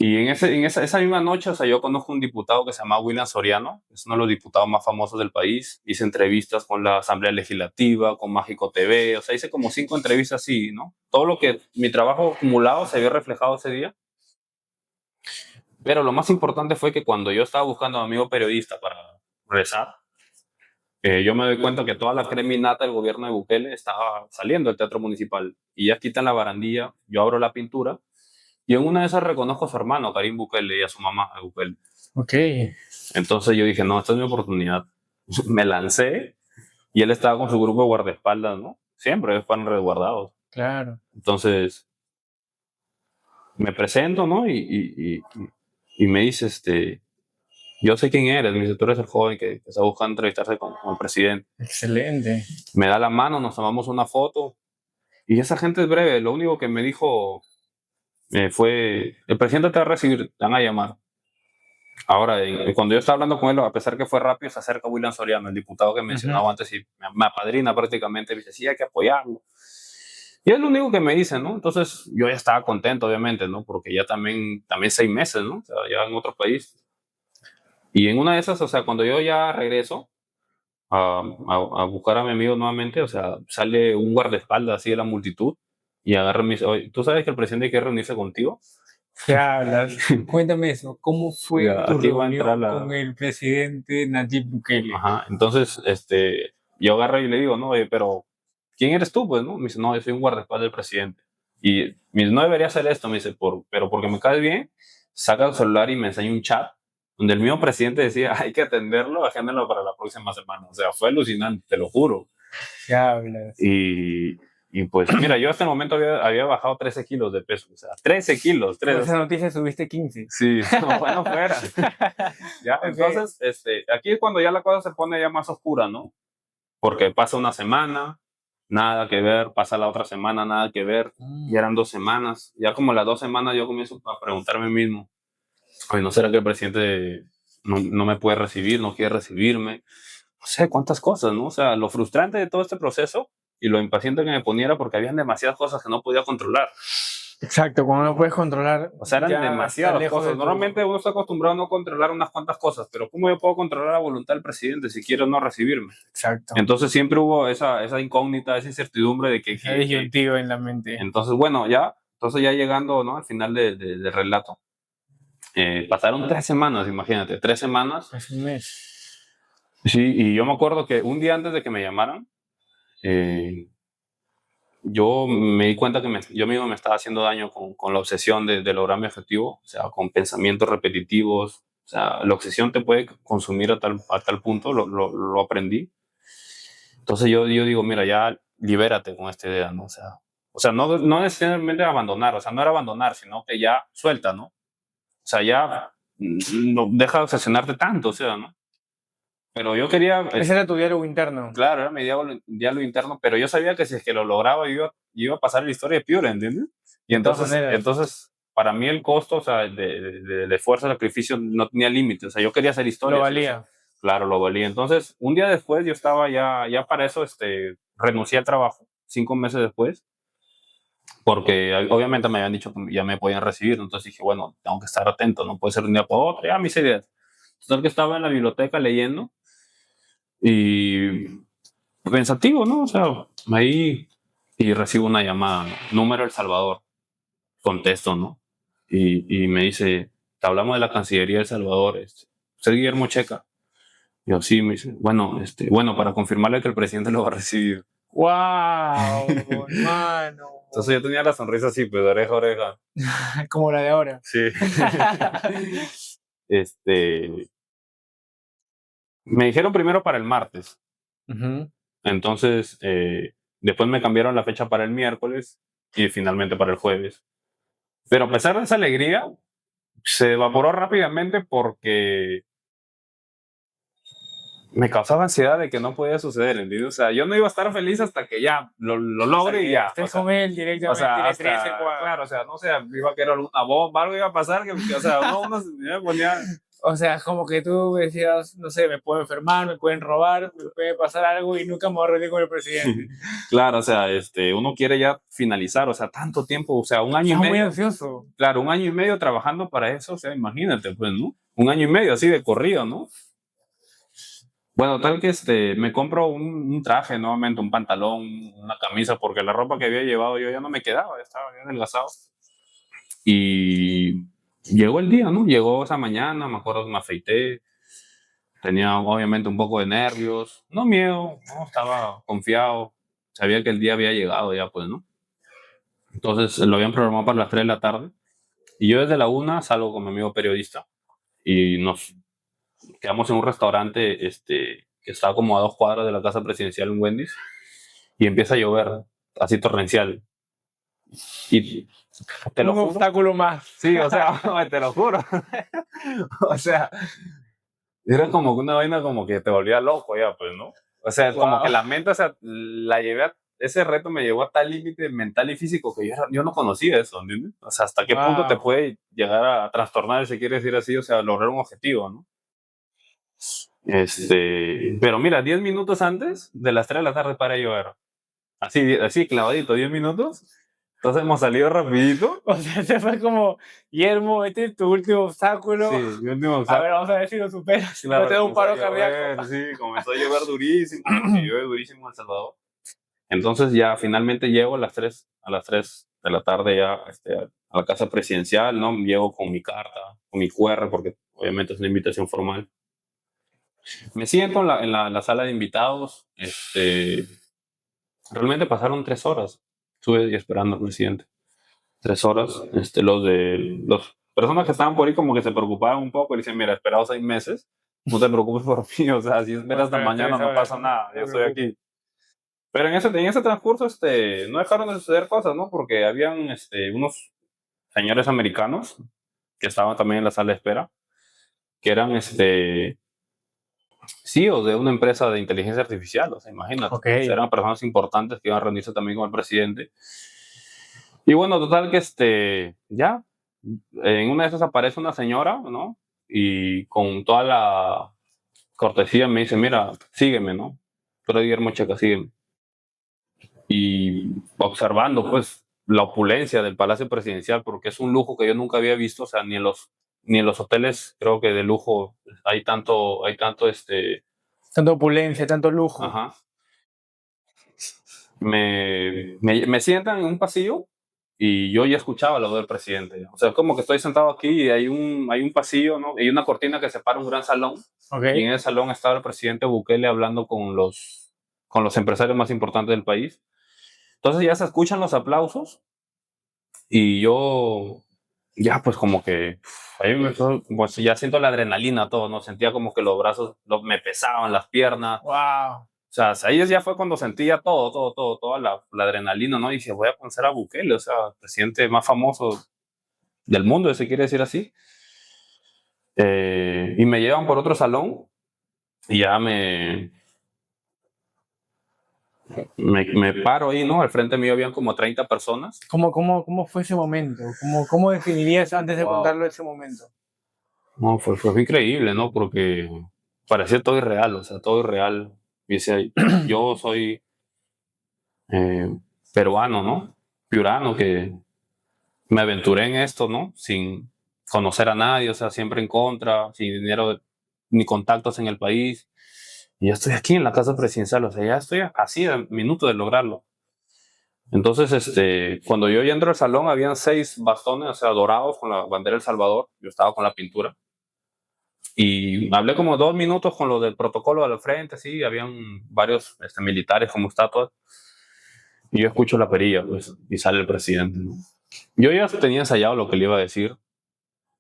Y esa misma noche, o sea, yo conozco un diputado que se llama William Soriano, es uno de los diputados más famosos del país. Hice entrevistas con la Asamblea Legislativa, con Mágico TV, o sea, hice como 5 entrevistas así, ¿no? Todo lo que mi trabajo acumulado se vio reflejado ese día. Pero lo más importante fue que cuando yo estaba buscando a mi amigo periodista para rezar, yo me doy cuenta que toda la creminata del gobierno de Bukele estaba saliendo del Teatro Municipal. Y ya quitan la barandilla, yo abro la pintura y en una de esas reconozco a su hermano, Karim Bukele, y a su mamá, Bukele. Ok. Entonces yo dije, no, esta es mi oportunidad. Me lancé y él estaba con su grupo de guardaespaldas, ¿no? Siempre ellos van resguardados. Claro. Entonces me presento, ¿no? Y me dice, yo sé quién eres, me dice, tú eres el joven que está buscando entrevistarse con el presidente. Excelente. Me da la mano, nos tomamos una foto y esa gente es breve. Lo único que me dijo fue, el presidente te va a recibir, te van a llamar. Ahora, cuando yo estaba hablando con él, a pesar que fue rápido, se acerca William Soriano, el diputado que Ujú. mencionaba antes, y me apadrina prácticamente. Me dice, sí, hay que apoyarlo. Y es lo único que me dice, ¿no? Entonces, yo ya estaba contento, obviamente, ¿no? Porque ya también 6 meses, ¿no? O sea, ya en otro país. Y en una de esas, o sea, cuando yo ya regreso a buscar a mi amigo nuevamente, o sea, sale un guardaespaldas así de la multitud y agarra y me dice, oye, ¿tú sabes que el presidente quiere reunirse contigo? ¿Qué hablas? Cuéntame eso. ¿Cómo fue Ya, tu aquí va a entrar reunión con la... el presidente Nayib Bukele? Ajá, entonces, yo agarro y le digo, no, oye, pero ¿quién eres tú? Pues, ¿no? Me dice, no, yo soy un guardaespaldas del presidente. Y me dice, no debería hacer esto, me dice, pero porque me cae bien, saca el celular y me enseña un chat donde el mismo presidente decía, hay que atenderlo, agéndenlo para la próxima semana. O sea, fue alucinante, te lo juro. ¿Qué hablas? Y pues, mira, yo hasta el momento había bajado 13 kilos de peso. O sea, 13 kilos. Con esa noticia subiste 15. Sí, no, bueno, fuera. ¿Ya? Ok. Entonces, aquí es cuando ya la cosa se pone ya más oscura, ¿no? Porque pasa una semana, nada que ver, pasa la otra semana, nada que ver, y eran 2 semanas. Ya como las 2 semanas yo comienzo a preguntarme a mí mismo, oye, ¿no será que el presidente no me puede recibir, no quiere recibirme? No sé, cuántas cosas, ¿no? O sea, lo frustrante de todo este proceso y lo impaciente que me ponía era porque habían demasiadas cosas que no podía controlar. Exacto, cuando no puedes controlar. O sea, eran ya está demasiadas lejos cosas. de tu- Normalmente uno está acostumbrado a no controlar unas cuantas cosas, pero ¿cómo yo puedo controlar la voluntad del presidente si quiere o no recibirme? Exacto. Entonces siempre hubo esa incógnita, esa incertidumbre de que... Esa disyuntiva en la mente. Entonces, bueno, entonces ya llegando, ¿no?, al final del relato, pasaron 3 semanas, imagínate, 3 semanas. Es un mes. Sí, y yo me acuerdo que un día antes de que me llamaran, yo me di cuenta que yo mismo me estaba haciendo daño con la obsesión de lograr mi objetivo, o sea, con pensamientos repetitivos. O sea, la obsesión te puede consumir a tal punto, lo aprendí. Entonces yo digo, mira, ya libérate con esta idea, ¿no? O sea, no necesariamente abandonar, o sea, no era abandonar, sino que ya suelta, ¿no? O sea, ya no deja de obsesionarte tanto, o sea, ¿no? Pero yo quería, Ese era tu diálogo interno. claro, era mi diálogo interno, pero yo sabía que si es que lo lograba, yo iba a pasar la historia de Piura, ¿entiendes? Y De todas entonces, maneras. para mí el costo, o sea, del esfuerzo, el sacrificio no tenía límite, o sea, yo quería hacer historia. Lo ¿sí? O sea, valía. claro, lo valía. Entonces, un día después yo estaba ya para eso, renuncié al trabajo, 5 meses después, porque obviamente me habían dicho que ya me podían recibir, entonces dije, bueno, tengo que estar atento, no puede ser de un día para otro, ya mis ideas. Total que estaba en la biblioteca leyendo y pensativo, ¿no? O sea, ahí y recibo una llamada, ¿no? Número El Salvador, contesto, ¿no? Y me dice, te hablamos de la Cancillería de El Salvador, soy Guillermo Checa. Y yo, sí, me dice, bueno, para confirmarle que el presidente lo va a recibir. ¡Wow! Hermano. Entonces yo tenía la sonrisa así, pues de oreja a oreja. Como la de ahora. Sí. Me dijeron primero para el martes. Ujú. Entonces, después me cambiaron la fecha para el miércoles y finalmente para el jueves. Pero a pesar de esa alegría, se evaporó rápidamente porque me causaba ansiedad de que no podía suceder, ¿entiendes? O sea, yo no iba a estar feliz hasta que ya lo logre y ya. Estés con él directamente. O sea, en ese cuadro. claro, o sea, no sé, iba a querer alguna bomba, algo iba a pasar, o sea, uno me ponía... O sea, como que tú decías, no sé, me puedo enfermar, me pueden robar, me puede pasar algo y nunca me voy a reunir con el presidente. Claro, o sea, uno quiere ya finalizar, o sea, tanto tiempo, o sea, un año y Estás muy medio. ansioso. Claro, un año y medio trabajando para eso, o sea, imagínate, pues, ¿no? Un año y medio así de corrido, ¿no? Bueno, tal que me compro un traje nuevamente, un pantalón, una camisa, porque la ropa que había llevado yo ya no me quedaba, ya estaba bien adelgazado. Y llegó el día, ¿no? Llegó esa mañana, me acuerdo que me afeité, tenía obviamente un poco de nervios, no miedo, no, estaba confiado, sabía que el día había llegado ya, pues, ¿no? Entonces lo habían programado para las 3 de la tarde y yo desde la 1 salgo con mi amigo periodista y nos quedamos en un restaurante que estaba como a 2 cuadras de la casa presidencial en Wendy's y empieza a llover, así torrencial. Y te lo Un juro. obstáculo más. Sí, o sea, te lo juro. O sea, era como una vaina como que te volvía loco ya, pues, ¿no? O sea, Wow. como que la mente, o sea, ese reto me llevó a tal límite mental y físico que yo no conocía eso, ¿entiendes? O sea, hasta qué punto te puede llegar a trastornar, si quieres decir así, o sea, lograr un objetivo, ¿no? Pero mira, 10 minutos antes de las 3 de la tarde para llover. Así clavadito, 10 minutos. Entonces hemos salido rapidito. O sea, se fue como, Guillermo, este es tu último obstáculo. Sí, mi último A obstáculo. ver, vamos a ver si lo superas. Claro, no te da un paro comenzó a llover, cardíaco. sí, comenzó a llover durísimo, porque llueve durísimo en El Salvador. Entonces ya finalmente llego a las 3 de la tarde ya a la casa presidencial, ¿no? Llego con mi carta, con mi QR, porque obviamente es una invitación formal. Me siento en la sala de invitados. Realmente pasaron 3 horas. Estuve esperando al presidente. 3 horas. Los personas que estaban por ahí como que se preocupaban un poco y dicen, mira, he esperado 6 meses, no te preocupes por mí, o sea, si esperas hasta mañana no pasa nada, yo estoy aquí. Pero en ese transcurso no dejaron de suceder cosas, ¿no? Porque habían unos señores americanos que estaban también en la sala de espera, que eran CEOs de una empresa de inteligencia artificial, o sea, imagínate. Ok. O sea, eran personas importantes que iban a reunirse también con el presidente. Y bueno, total que ya, en una de esas aparece una señora, ¿no? Y con toda la cortesía me dice, mira, sígueme, ¿no? Tú eres Guillermo Checa, sígueme. Y observando, pues, la opulencia del Palacio Presidencial, porque es un lujo que yo nunca había visto, o sea, ni en los hoteles, creo que de lujo, hay tanto. Tanta opulencia, tanto lujo. Ajá. Me sientan en un pasillo y yo ya escuchaba la voz del presidente. O sea, es como que estoy sentado aquí y hay un pasillo, ¿no? Hay una cortina que separa un gran salón. Ok. Y en ese salón estaba el presidente Bukele hablando con los empresarios más importantes del país. Entonces ya se escuchan los aplausos y yo ya pues como que ahí pues ya siento la adrenalina todo, ¿no? Sentía como que los brazos me pesaban, las piernas. Wow. O sea, ahí ya fue cuando sentía toda la adrenalina, ¿no? Y dije, voy a conocer a Bukele, o sea, el presidente más famoso del mundo, si quiere decir así. Y me llevan por otro salón y ya me paro ahí, ¿no? Al frente mío habían como 30 personas. ¿Cómo fue ese momento? ¿Cómo definirías antes de Wow. contarlo ese momento? No, fue increíble, ¿no? Porque parecía todo irreal, o sea, todo irreal. Y decía, yo soy eh, peruano, ¿no? Piurano, que me aventuré en esto, ¿no? Sin conocer a nadie, o sea, siempre en contra, sin dinero ni contactos en el país. Y ya estoy aquí en la casa presidencial, o sea, ya estoy así a minutos de lograrlo. Entonces, cuando yo ya entro al salón, habían 6 bastones, o sea, dorados con la bandera de El Salvador. Yo estaba con la pintura. Y hablé como 2 minutos con lo del protocolo de la frente, sí, habían varios militares como estatuas. Y yo escucho la perilla, pues, y sale el presidente, ¿no? Yo ya tenía ensayado lo que le iba a decir.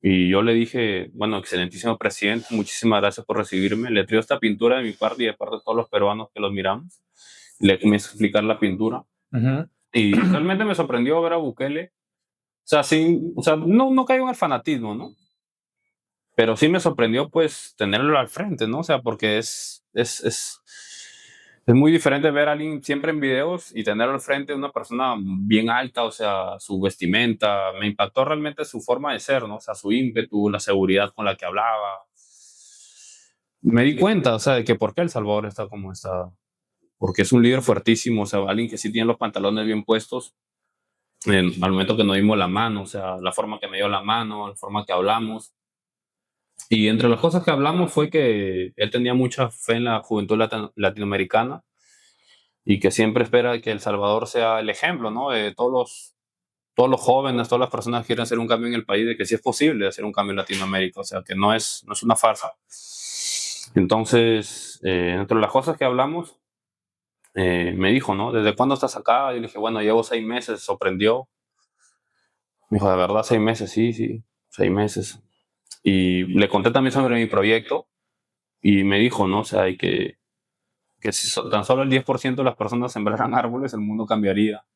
Y yo le dije, bueno, excelentísimo presidente, muchísimas gracias por recibirme. Le traigo esta pintura de mi parte y de parte de todos los peruanos que los miramos. Le comienzo a explicar la pintura. Y realmente me sorprendió ver a Bukele. O sea, no caigo en el fanatismo, ¿no? Pero sí me sorprendió, pues, tenerlo al frente, ¿no? O sea, porque es muy diferente ver a alguien siempre en videos y tenerlo al frente de una persona bien alta, o sea, su vestimenta. Me impactó realmente su forma de ser, ¿no? O sea, su ímpetu, la seguridad con la que hablaba. Me di cuenta, o sea, de que por qué El Salvador está como está. Porque es un líder fuertísimo, o sea, alguien que sí tiene los pantalones bien puestos. Al momento que nos dimos la mano, o sea, la forma que me dio la mano, la forma que hablamos. Y entre las cosas que hablamos fue que él tenía mucha fe en la juventud latinoamericana y que siempre espera que El Salvador sea el ejemplo, ¿no? De todos los jóvenes, todas las personas que quieren hacer un cambio en el país, de que sí es posible hacer un cambio en Latinoamérica, o sea, que no es una farsa. Entonces, entre las cosas que hablamos, me dijo, ¿no? ¿Desde cuándo estás acá? Yo le dije, bueno, llevo 6 meses, sorprendió. Me dijo, ¿de verdad 6 meses? Sí, sí, 6 meses. Y le conté también sobre mi proyecto y me dijo, ¿no? O sea, que si tan solo el 10% de las personas sembraran árboles, el mundo cambiaría.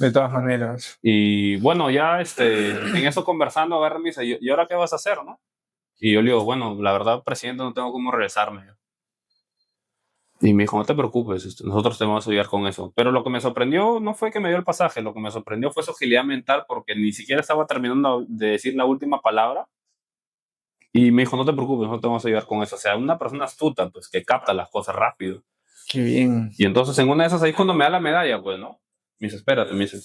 De todas maneras. Y bueno, ya en eso conversando, agarra y me dice, ¿y ahora qué vas a hacer, no? Y yo le digo, bueno, la verdad, presidente, no tengo cómo regresarme. Y me dijo, no te preocupes, nosotros te vamos a ayudar con eso. Pero lo que me sorprendió no fue que me dio el pasaje, lo que me sorprendió fue su agilidad mental porque ni siquiera estaba terminando de decir la última palabra. Y me dijo, no te preocupes, no te vamos a ayudar con eso. O sea, una persona astuta, pues, que capta las cosas rápido. Qué bien. Y entonces en una de esas ahí cuando me da la medalla, pues, ¿no? Me dice, espérate, me dice,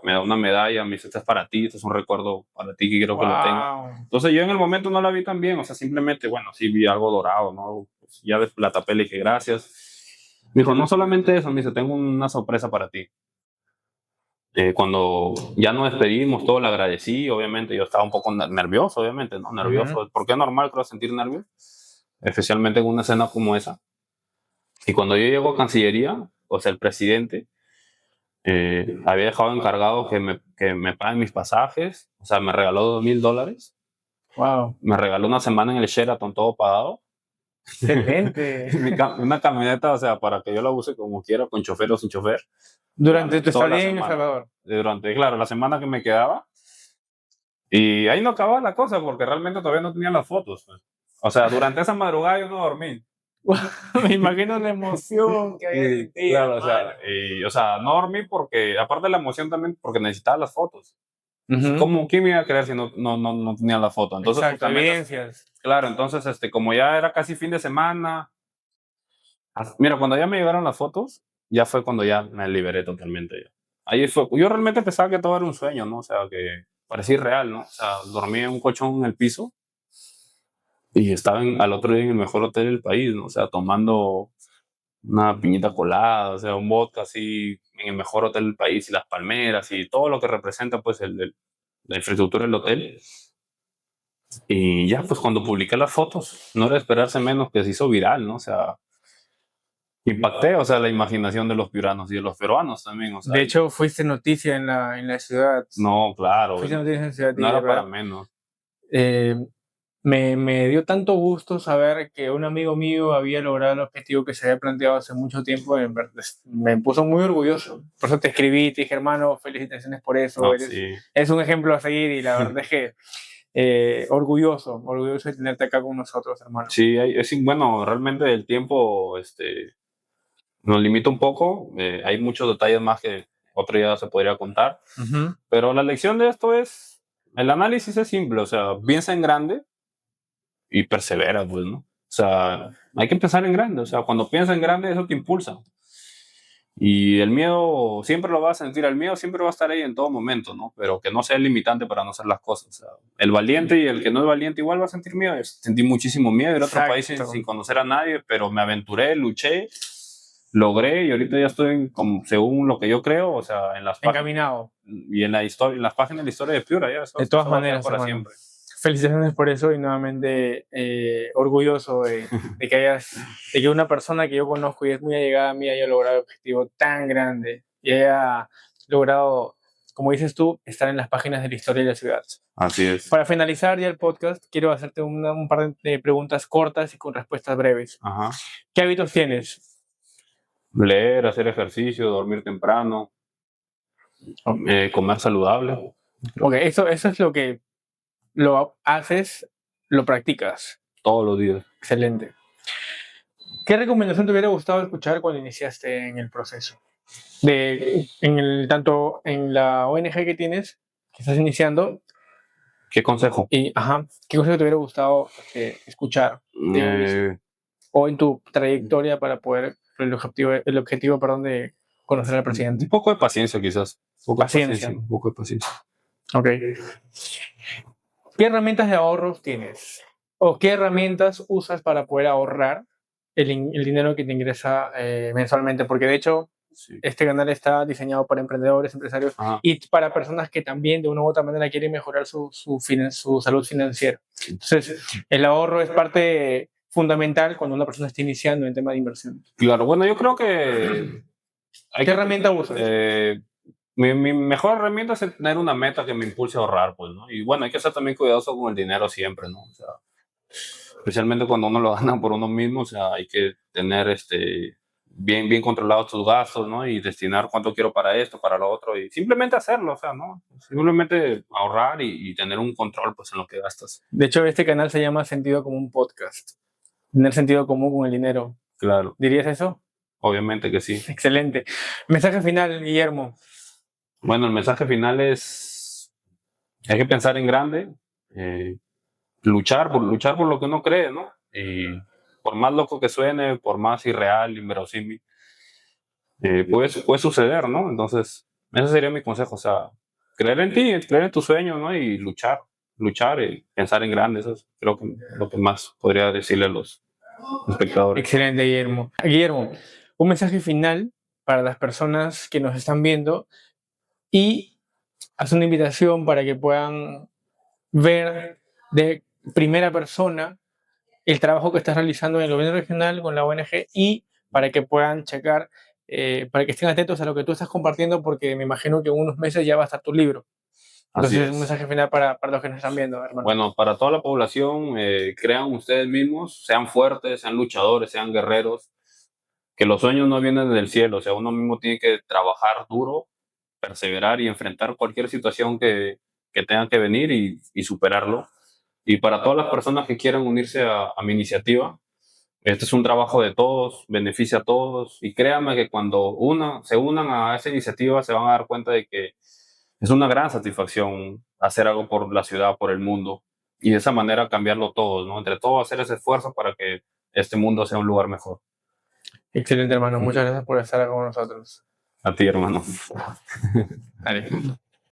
me da una medalla, me dice, este es para ti, este es un recuerdo para ti que quiero que lo tengas. Entonces yo en el momento no la vi tan bien, o sea, simplemente, bueno, sí vi algo dorado, ¿no? Pues ya la tapé, le dije, gracias. Me dijo, no solamente eso, me dice, tengo una sorpresa para ti. Cuando ya nos despedimos, todo le agradecí, obviamente yo estaba un poco nervioso, obviamente, ¿no? Nervioso, porque es normal, creo, sentir nervios, especialmente en una escena como esa. Y cuando yo llego a Cancillería, o sea, el presidente Había dejado encargado que me paguen mis pasajes, o sea, me regaló $2,000. Wow, Me regaló una semana en el Sheraton, todo pagado. excelente. Una camioneta, o sea, para que yo la use como quiera, con chofer o sin chofer. Durante tu Toda la estadía en El semana. Salvador. Durante, claro, la semana que me quedaba. Y ahí no acababa la cosa, porque realmente todavía no tenía las fotos, pues. O sea, durante esa madrugada yo no dormí. Me imagino la emoción que había Sí, sentido. claro, o sea, no dormí porque, aparte de la emoción también, porque necesitaba las fotos. Ujú. ¿Cómo, quién me iba a creer si no tenía la foto? Entonces, Exacto, justamente, evidencias. claro, entonces, como ya era casi fin de semana, mira, cuando ya me llegaron las fotos, ya fue cuando ya me liberé totalmente. Ya. Ahí fue, yo realmente pensaba que todo era un sueño, ¿no? O sea, que parecía irreal, ¿no? O sea, dormí en un colchón en el piso y estaba al otro día en el mejor hotel del país, ¿no? O sea, tomando una piñita colada, o sea, un vodka así en el mejor hotel del país y las palmeras y todo lo que representa pues la infraestructura del hotel. Y ya, pues cuando publiqué las fotos, no era de esperarse menos que se hizo viral, ¿no? O sea, impacté, o sea, la imaginación de los piuranos y de los peruanos también, o sea, De hecho, fuiste noticia en la ciudad. no, claro, Fuiste noticia en la ciudad y no de era para verdad, menos. eh, me dio tanto gusto saber que un amigo mío había logrado el objetivo que se había planteado hace mucho tiempo. En verdad, me puso muy orgulloso. Por eso te escribí, te dije, hermano, felicitaciones por eso. No, sí. Es un ejemplo a seguir y la verdad es que orgulloso de tenerte acá con nosotros, hermano. Sí, bueno, realmente el tiempo nos limita un poco, hay muchos detalles más que otro día se podría contar, Ujú. pero la lección de esto es, el análisis es simple, o sea, piensa en grande y persevera, pues, ¿no? O sea, hay que pensar en grande, o sea, cuando piensas en grande eso te impulsa. Y el miedo siempre lo vas a sentir, el miedo siempre va a estar ahí en todo momento, ¿no? Pero que no sea el limitante para no hacer las cosas. O sea, el valiente y el que no es valiente igual va a sentir miedo. Yo sentí muchísimo miedo ir a otro país Exacto. sin conocer a nadie, pero me aventuré, luché, logré y ahorita ya estoy como según lo que yo creo, o sea, en las páginas Encaminado. y en la historia, en las páginas de la historia de Piura, ya De todas eso va a quedar maneras, para hermano. siempre. Felicitaciones por eso y nuevamente orgulloso de que una persona que yo conozco y es muy allegada a mí haya logrado un objetivo tan grande y haya logrado, como dices tú, estar en las páginas de la historia de la ciudad. Así es. Para finalizar ya el podcast, quiero hacerte un par de preguntas cortas y con respuestas breves. Ajá. ¿Qué hábitos tienes? Leer, hacer ejercicio, dormir temprano, comer saludable, Ok, eso es lo que lo haces, lo practicas. todos los días. Excelente. ¿Qué recomendación te hubiera gustado escuchar cuando iniciaste en el proceso? Tanto en la ONG que tienes, que estás iniciando, ¿Qué consejo? y ¿qué cosa te hubiera gustado escuchar de un inicio? Eh, O en tu trayectoria para poder, el objetivo, perdón, de conocer al presidente. un poco de paciencia, quizás. Un poco de Paciencia. un poco de paciencia. Ok. ¿Qué herramientas de ahorros tienes? ¿O qué herramientas usas para poder ahorrar el dinero que te ingresa mensualmente? Porque de hecho, Sí. este canal está diseñado para emprendedores, empresarios Ajá. y para personas que también de una u otra manera quieren mejorar su salud financiera. Entonces, el ahorro es parte fundamental cuando una persona está iniciando en tema de inversión. Claro, bueno, yo creo que ¿Qué herramienta usas? Mi mejor herramienta es tener una meta que me impulse a ahorrar, pues, ¿no? Y bueno, hay que ser también cuidadoso con el dinero siempre, ¿no? O sea, especialmente cuando uno lo gana por uno mismo, o sea, hay que tener bien controlados tus gastos, ¿no? Y destinar cuánto quiero para esto, para lo otro, y simplemente hacerlo, o sea, ¿no? Simplemente ahorrar y tener un control, pues, en lo que gastas. De hecho, este canal se llama Sentido Común Podcast. Tener sentido común con el dinero. Claro, ¿Dirías eso? obviamente que sí. Excelente. Mensaje final, Guillermo. Bueno, el mensaje final es, hay que pensar en grande, luchar por lo que uno cree, ¿no? Y por más loco que suene, por más irreal, inverosímil, puede suceder, ¿no? Entonces, ese sería mi consejo, o sea, creer en ti, creer en tus sueños, ¿no? Y luchar y pensar en grande, eso es creo que lo que más podría decirle a los espectadores. Excelente, Guillermo. Guillermo, un mensaje final para las personas que nos están viendo y haz una invitación para que puedan ver de primera persona el trabajo que estás realizando en el gobierno regional con la ONG y para que puedan checar para que estén atentos a lo que tú estás compartiendo, porque me imagino que en unos meses ya va a estar tu libro. Así Entonces, un es. mensaje final para los que nos están viendo, hermano. Bueno, para toda la población, crean ustedes mismos, sean fuertes, sean luchadores, sean guerreros, que los sueños no vienen del cielo, o sea, uno mismo tiene que trabajar duro, perseverar y enfrentar cualquier situación que tenga que venir y superarlo. Y para todas las personas que quieran unirse a mi iniciativa, este es un trabajo de todos, beneficia a todos y créanme que cuando se unan a esa iniciativa se van a dar cuenta de que es una gran satisfacción hacer algo por la ciudad, por el mundo y de esa manera cambiarlo todos, ¿no? Entre todos hacer ese esfuerzo para que este mundo sea un lugar mejor. Excelente, hermano. Muchas gracias por estar con nosotros. A ti, hermano. Vale.